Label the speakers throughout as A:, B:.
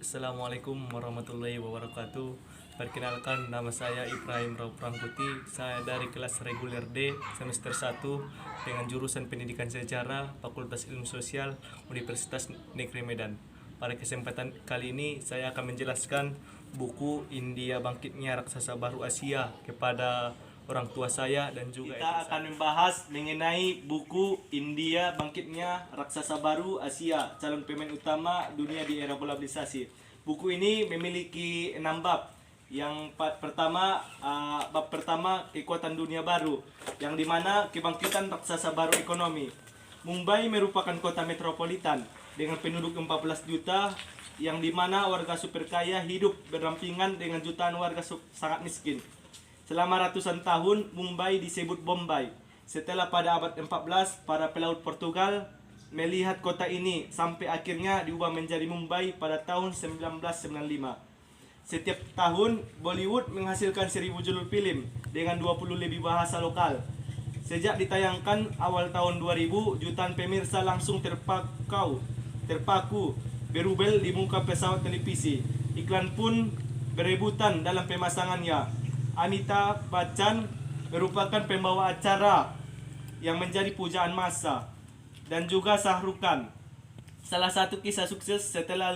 A: Assalamualaikum warahmatullahi wabarakatuh. Perkenalkan, nama saya Ibrahim Rauf Rangkuti. Saya dari kelas reguler D semester 1 dengan jurusan Pendidikan Sejarah Fakultas Ilmu Sosial Universitas Negeri Medan. Pada kesempatan kali ini saya akan menjelaskan buku India Bangkitnya Raksasa Baru Asia kepada orang tua saya dan juga kita akan membahas mengenai buku India Bangkitnya Raksasa Baru Asia, calon pemain utama dunia di era globalisasi. Buku ini memiliki 6 bab. Yang pertama, bab pertama, kekuatan dunia baru, yang dimana kebangkitan raksasa baru ekonomi. Mumbai merupakan kota metropolitan dengan penduduk 14 juta, yang dimana warga super kaya hidup berdampingan dengan jutaan warga sangat miskin. Selama ratusan tahun, Mumbai disebut Bombay. Setelah pada abad 14, para pelaut Portugal melihat kota ini sampai akhirnya diubah menjadi Mumbai pada tahun 1995. Setiap tahun, Bollywood menghasilkan 1000 judul film dengan 20 lebih bahasa lokal. Sejak ditayangkan awal tahun 2000, jutaan pemirsa langsung terpaku berubel di muka pesawat televisi. Iklan pun berebutan dalam pemasangannya. Amitabh Bachchan merupakan pembawa acara yang menjadi pujaan massa, dan juga Shah Rukh Khan. Salah satu kisah sukses setelah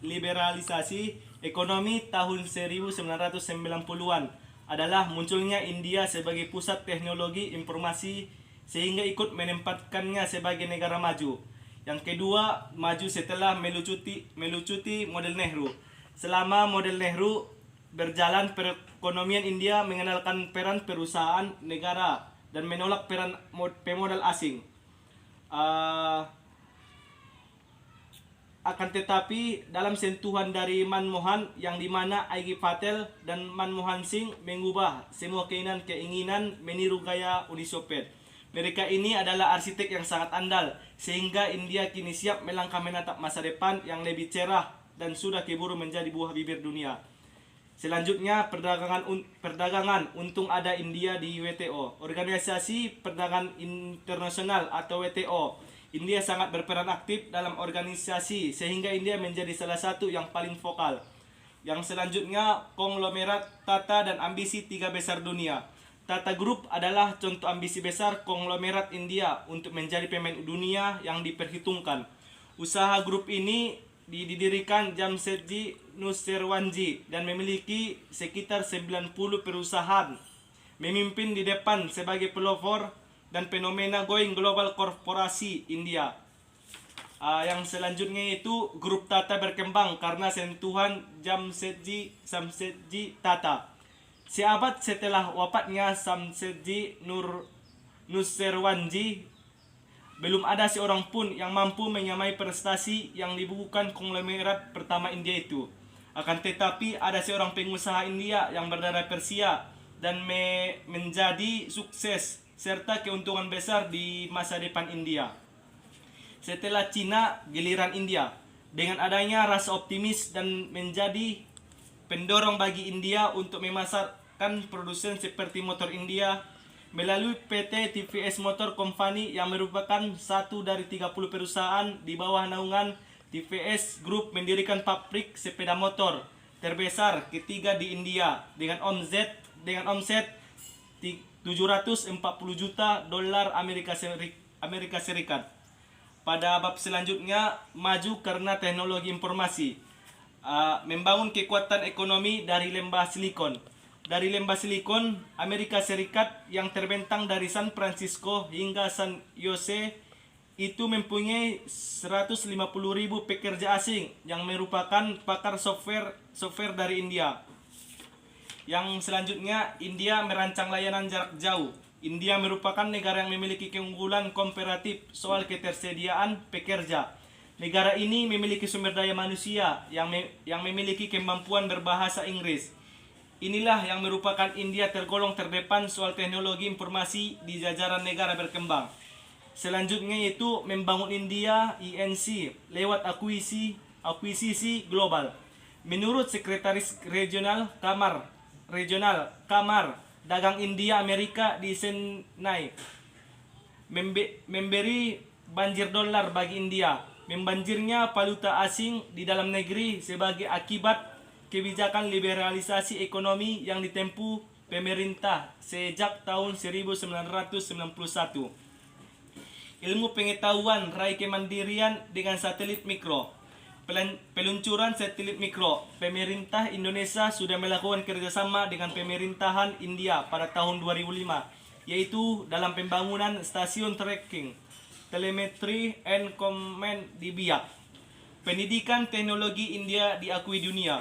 A: liberalisasi ekonomi tahun 1990-an adalah munculnya India sebagai pusat teknologi informasi sehingga ikut menempatkannya sebagai negara maju. Yang kedua, maju setelah melucuti model Nehru. Selama model Nehru berjalan, perekonomian India mengenalkan peran perusahaan negara dan menolak peran pemodal asing. Akan tetapi dalam sentuhan dari Manmohan, yang dimana Aigi Patel dan Manmohan Singh mengubah semua keinginan meniru gaya Uni Soviet. Mereka ini adalah arsitek yang sangat andal, sehingga India kini siap melangkah menatap masa depan yang lebih cerah dan sudah keburu menjadi buah bibir dunia. Selanjutnya, perdagangan untung ada India di WTO, Organisasi Perdagangan Internasional atau WTO. India sangat berperan aktif dalam organisasi sehingga India menjadi salah satu yang paling vokal. Yang selanjutnya, konglomerat Tata dan ambisi tiga besar dunia. Tata Group adalah contoh ambisi besar konglomerat India untuk menjadi pemain dunia yang diperhitungkan. Usaha grup ini didirikan Jamsetji Nussarwanji dan memiliki sekitar 90 perusahaan. Memimpin di depan sebagai pelopor dan fenomena going global korporasi India. Yang selanjutnya itu grup Tata berkembang karena sentuhan Jamsetji Tata. Seabad setelah wafatnya Jamsetji Nussarwanji, belum ada seorang pun yang mampu menyamai prestasi yang dibukukan konglomerat pertama India itu. Akan tetapi ada seorang pengusaha India yang berdarah Persia dan menjadi sukses serta keuntungan besar di masa depan India. Setelah Cina, giliran India. Dengan adanya rasa optimis dan menjadi pendorong bagi India untuk memasarkan produsen seperti motor India melalui PT TVS Motor Company yang merupakan satu dari 30 perusahaan di bawah naungan TVS Group, mendirikan pabrik sepeda motor terbesar ketiga di India dengan omset 740 juta dolar Amerika Serikat. Pada bab selanjutnya, maju karena teknologi informasi. Membangun kekuatan ekonomi dari lembah Silikon. Dari lembah Silikon, Amerika Serikat yang terbentang dari San Francisco hingga San Jose itu mempunyai 150.000 pekerja asing yang merupakan pakar software dari India. Yang selanjutnya, India merancang layanan jarak jauh. India merupakan negara yang memiliki keunggulan komparatif soal ketersediaan pekerja. Negara ini memiliki sumber daya manusia yang memiliki kemampuan berbahasa Inggris. Inilah yang merupakan India tergolong terdepan soal teknologi informasi di jajaran negara berkembang. Selanjutnya yaitu membangun India INC lewat akuisisi global. Menurut Sekretaris Kamar Dagang India Amerika di Chennai, memberi banjir dolar bagi India. Membanjirnya valuta asing di dalam negeri sebagai akibat kebijakan liberalisasi ekonomi yang ditempuh pemerintah sejak tahun 1991. Ilmu pengetahuan raih kemandirian dengan satelit mikro. Peluncuran satelit mikro. Pemerintah Indonesia sudah melakukan kerjasama dengan pemerintahan India pada tahun 2005, yaitu dalam pembangunan stasiun tracking, telemetri and command di Biak. Pendidikan teknologi India diakui dunia.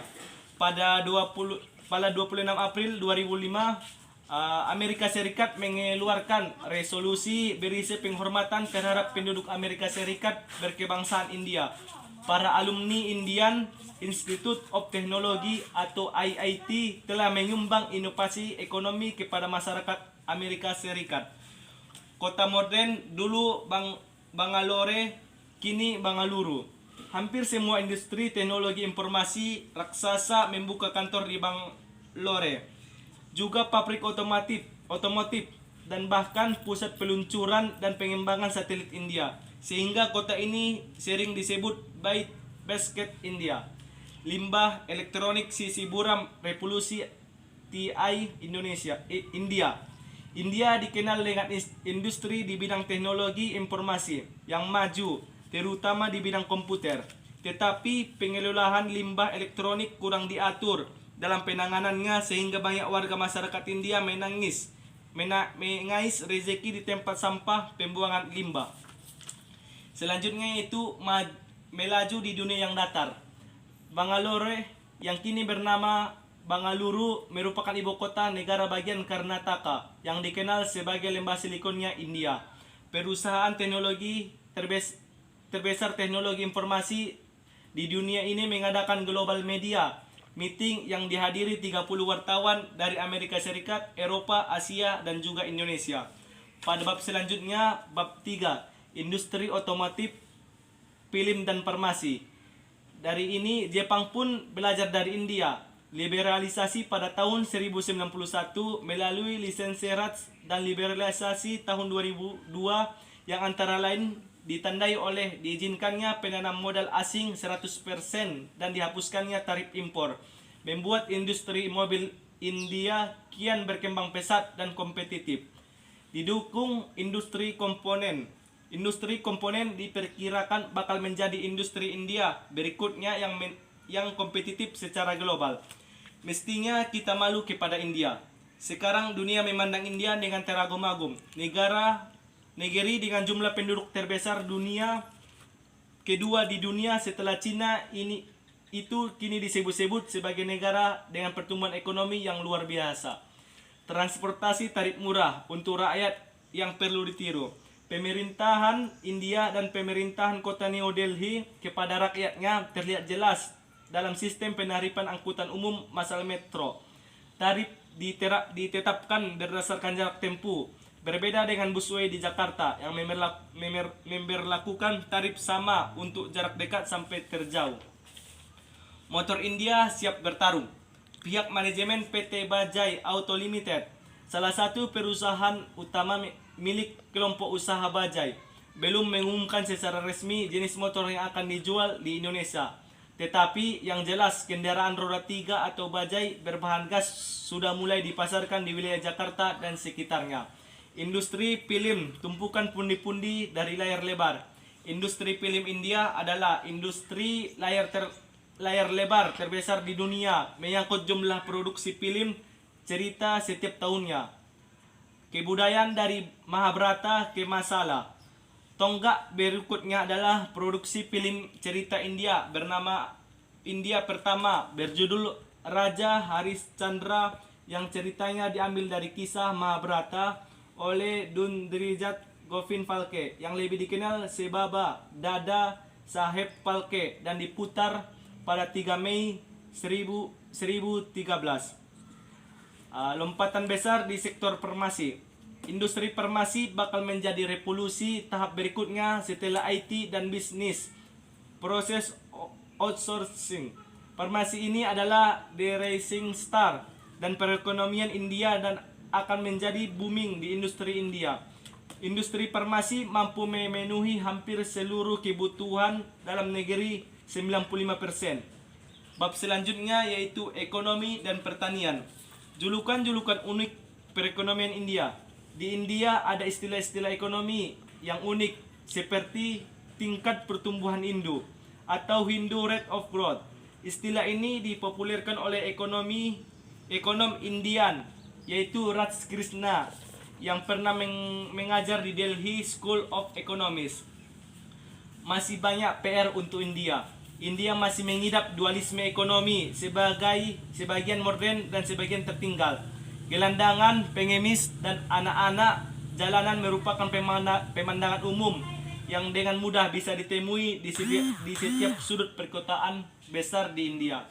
A: Pada 26 April 2005, Amerika Serikat mengeluarkan resolusi berisi penghormatan terhadap penduduk Amerika Serikat berkebangsaan India. Para alumni Indian Institute of Technology atau IIT telah menyumbang inovasi ekonomi kepada masyarakat Amerika Serikat. Kota modern dulu Bangalore, kini Bangalore. Hampir semua industri teknologi informasi raksasa membuka kantor di Bangalore. Juga pabrik otomotif dan bahkan pusat peluncuran dan pengembangan satelit India. Sehingga kota ini sering disebut Bait Basket India. Limbah elektronik sisi buram revolusi TI India. India dikenal dengan industri di bidang teknologi informasi yang maju, terutama di bidang komputer. Tetapi pengelolaan limbah elektronik kurang diatur dalam penanganannya sehingga banyak warga masyarakat India mengais rezeki di tempat sampah pembuangan limbah. Selanjutnya itu melaju di dunia yang datar. Bangalore yang kini bernama Bangalore merupakan ibu kota negara bagian Karnataka yang dikenal sebagai lembah silikonnya India. Perusahaan teknologi terbesar teknologi informasi di dunia ini mengadakan global media meeting yang dihadiri 30 wartawan dari Amerika Serikat, Eropa, Asia, dan juga Indonesia. Pada bab selanjutnya, bab 3, industri otomotif, film, dan farmasi. Dari ini, Jepang pun belajar dari India. Liberalisasi pada tahun 1091 melalui lisensi RATS dan liberalisasi tahun 2002 yang antara lain ditandai oleh diizinkannya penanam modal asing 100% dan dihapuskannya tarif impor, membuat industri mobil India kian berkembang pesat dan kompetitif. Didukung industri komponen. Industri komponen diperkirakan bakal menjadi industri India berikutnya yang kompetitif secara global. Mestinya kita malu kepada India. Sekarang dunia memandang India dengan teragum-agum. Negeri dengan jumlah penduduk terbesar dunia, kedua di dunia setelah Cina, itu kini disebut-sebut sebagai negara dengan pertumbuhan ekonomi yang luar biasa. Transportasi tarif murah untuk rakyat yang perlu ditiru. Pemerintahan India dan pemerintahan kota New Delhi kepada rakyatnya terlihat jelas dalam sistem penarifan angkutan umum masal metro. Tarif ditetapkan berdasarkan jarak tempuh. Berbeda dengan busway di Jakarta yang memberlakukan tarif sama untuk jarak dekat sampai terjauh. Motor India siap bertarung. Pihak manajemen PT Bajaj Auto Limited, salah satu perusahaan utama milik kelompok usaha Bajaj, belum mengumumkan secara resmi jenis motor yang akan dijual di Indonesia. Tetapi yang jelas kendaraan roda 3 atau Bajaj berbahan gas sudah mulai dipasarkan di wilayah Jakarta dan sekitarnya. Industri film, tumpukan pundi-pundi dari layar lebar. Industri film India adalah industri layar lebar terbesar di dunia, menyangkut jumlah produksi film cerita setiap tahunnya. Kebudayaan dari Mahabharata ke Masala. Tonggak berikutnya adalah produksi film cerita India bernama India Pertama, berjudul Raja Harishcandra, yang ceritanya diambil dari kisah Mahabharata oleh Dundrijat Govind Phalke yang lebih dikenal sebagai Dada Saheb Phalke dan diputar pada 3 Mei 1013. Lompatan besar di sektor farmasi. Industri farmasi bakal menjadi revolusi tahap berikutnya setelah IT dan bisnis proses outsourcing. Farmasi ini adalah the rising star dan perekonomian India dan akan menjadi booming di industri India. Industri farmasi mampu memenuhi hampir seluruh kebutuhan dalam negeri 95%. Bab selanjutnya yaitu ekonomi dan pertanian. Julukan-julukan unik perekonomian India. Di India ada istilah-istilah ekonomi yang unik seperti tingkat pertumbuhan Hindu atau Hindu Rate of Growth. Istilah ini dipopulerkan oleh ekonom Indian yaitu Raj Krishna yang pernah mengajar di Delhi School of Economics. Masih banyak PR untuk India. India masih mengidap dualisme ekonomi sebagian modern dan sebagian tertinggal. Gelandangan, pengemis, dan anak-anak jalanan merupakan pemandangan umum yang dengan mudah bisa ditemui di setiap sudut perkotaan besar di India.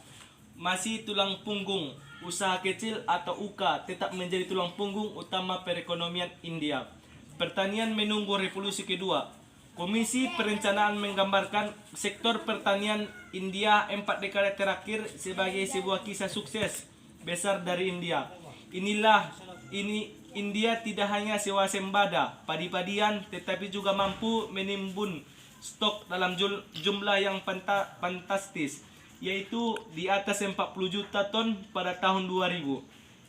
A: Masih tulang punggung, usaha kecil atau UKA tetap menjadi tulang punggung utama perekonomian India. Pertanian menunggu revolusi kedua. Komisi Perencanaan menggambarkan sektor pertanian India 4 dekade terakhir sebagai sebuah kisah sukses besar dari India. India tidak hanya swasembada padi-padian tetapi juga mampu menimbun stok dalam jumlah yang fantastis, yaitu di atas 40 juta ton pada tahun 2000.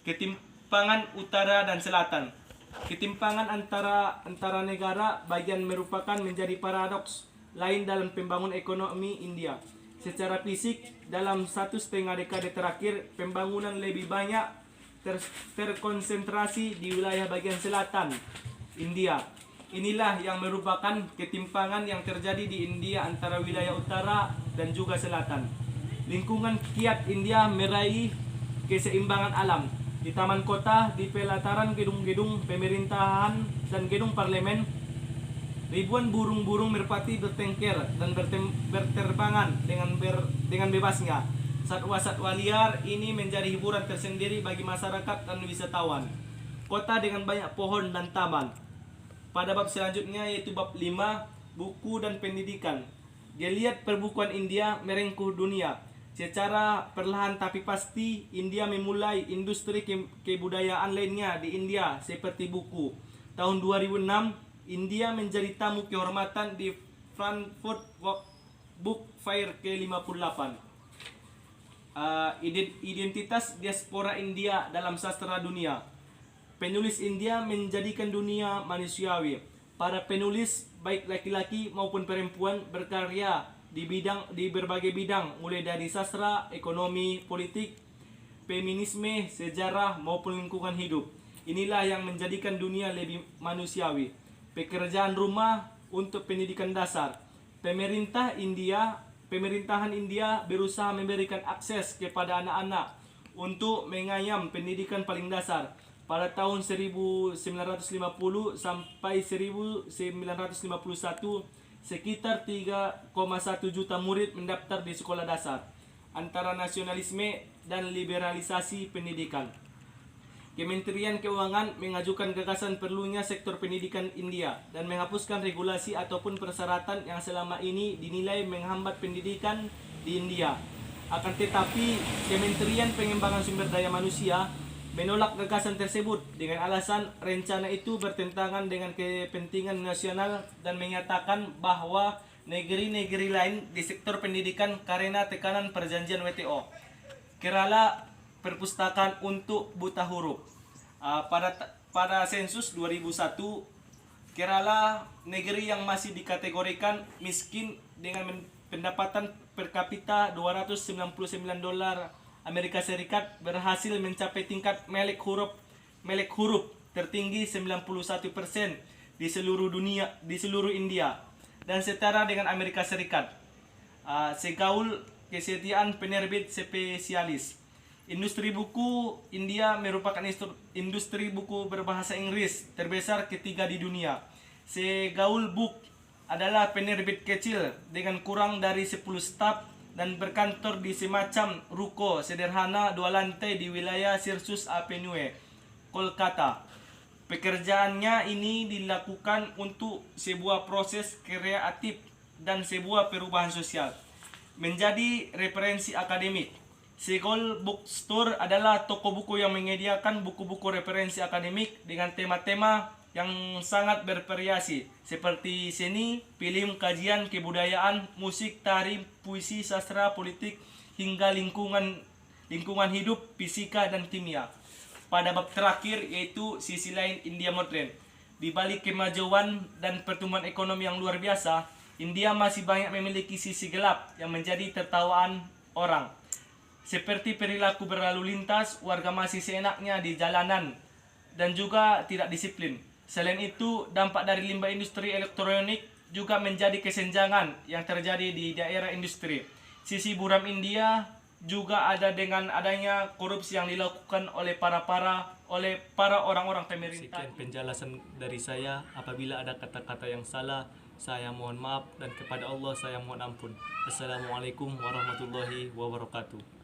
A: Ketimpangan utara dan selatan. Ketimpangan antara negara bagian merupakan menjadi paradoks lain dalam pembangunan ekonomi India. Secara fisik, dalam 1,5 dekade terakhir, pembangunan lebih banyak terkonsentrasi di wilayah bagian selatan India. Inilah yang merupakan ketimpangan yang terjadi di India antara wilayah utara dan juga selatan. Lingkungan kiat India meraih keseimbangan alam. Di taman kota, di pelataran gedung-gedung pemerintahan dan gedung parlemen, ribuan burung-burung merpati bertengker dan berterbangan dengan bebasnya. Satwa-satwa liar ini menjadi hiburan tersendiri bagi masyarakat dan wisatawan. Kota dengan banyak pohon dan taman. Pada bab selanjutnya yaitu bab 5, buku dan pendidikan. Geliat perbukuan India merengkuh dunia. Secara perlahan tapi pasti, India memulai industri kebudayaan lainnya di India seperti buku. Tahun 2006, India menjadi tamu kehormatan di Frankfurt Book Fair ke-58. Identitas diaspora India dalam sastra dunia. Penulis India menjadikan dunia manusiawi. Para penulis baik laki-laki maupun perempuan berkarya di berbagai bidang, mulai dari sastra, ekonomi, politik, feminisme, sejarah maupun lingkungan hidup. Inilah yang menjadikan dunia lebih manusiawi. Pekerjaan rumah untuk pendidikan dasar. Pemerintahan India berusaha memberikan akses kepada anak-anak untuk mengayam pendidikan paling dasar. Pada tahun 1950 sampai 1951, sekitar 3,1 juta murid mendaftar di sekolah dasar. Antara nasionalisme dan liberalisasi pendidikan. Kementerian Keuangan mengajukan gagasan perlunya sektor pendidikan India dan menghapuskan regulasi ataupun persyaratan yang selama ini dinilai menghambat pendidikan di India. Akan tetapi, Kementerian Pengembangan Sumber Daya Manusia menolak gagasan tersebut dengan alasan rencana itu bertentangan dengan kepentingan nasional dan menyatakan bahwa negeri-negeri lain di sektor pendidikan karena tekanan perjanjian WTO. Kerala Perpustakaan untuk buta huruf. Pada sensus 2001, Kerala, negeri yang masih dikategorikan miskin dengan pendapatan per kapita $299 Amerika Serikat, berhasil mencapai tingkat melek huruf tertinggi 91% di seluruh India dan setara dengan Amerika Serikat. Segaul kesetiaan penerbit spesialis. Industri buku India merupakan industri buku berbahasa Inggris terbesar ketiga di dunia. Segaul Book adalah penerbit kecil dengan kurang dari 10 staf dan berkantor di semacam ruko sederhana 2 lantai di wilayah Sirsus Avenue, Kolkata. Pekerjaannya ini dilakukan untuk sebuah proses kreatif dan sebuah perubahan sosial. Menjadi referensi akademik. Segaul Bookstore adalah toko buku yang menyediakan buku-buku referensi akademik dengan tema-tema
B: yang sangat bervariasi seperti seni, film, kajian, kebudayaan, musik, tari, puisi, sastra, politik, hingga lingkungan hidup, fisika, dan kimia. Pada bab terakhir yaitu sisi lain India modern. Di balik kemajuan dan pertumbuhan ekonomi yang luar biasa, India masih banyak memiliki sisi gelap yang menjadi tertawaan orang. Seperti perilaku berlalu lintas, warga masih seenaknya di jalanan dan juga tidak disiplin. Selain itu, dampak dari limbah industri elektronik juga menjadi kesenjangan yang terjadi di daerah industri. Sisi buram India juga ada dengan adanya korupsi yang dilakukan oleh para orang-orang pemerintah.
A: Sekian penjelasan dari saya. Apabila ada kata-kata yang salah, saya mohon maaf, dan kepada Allah saya mohon ampun. Assalamualaikum warahmatullahi wabarakatuh.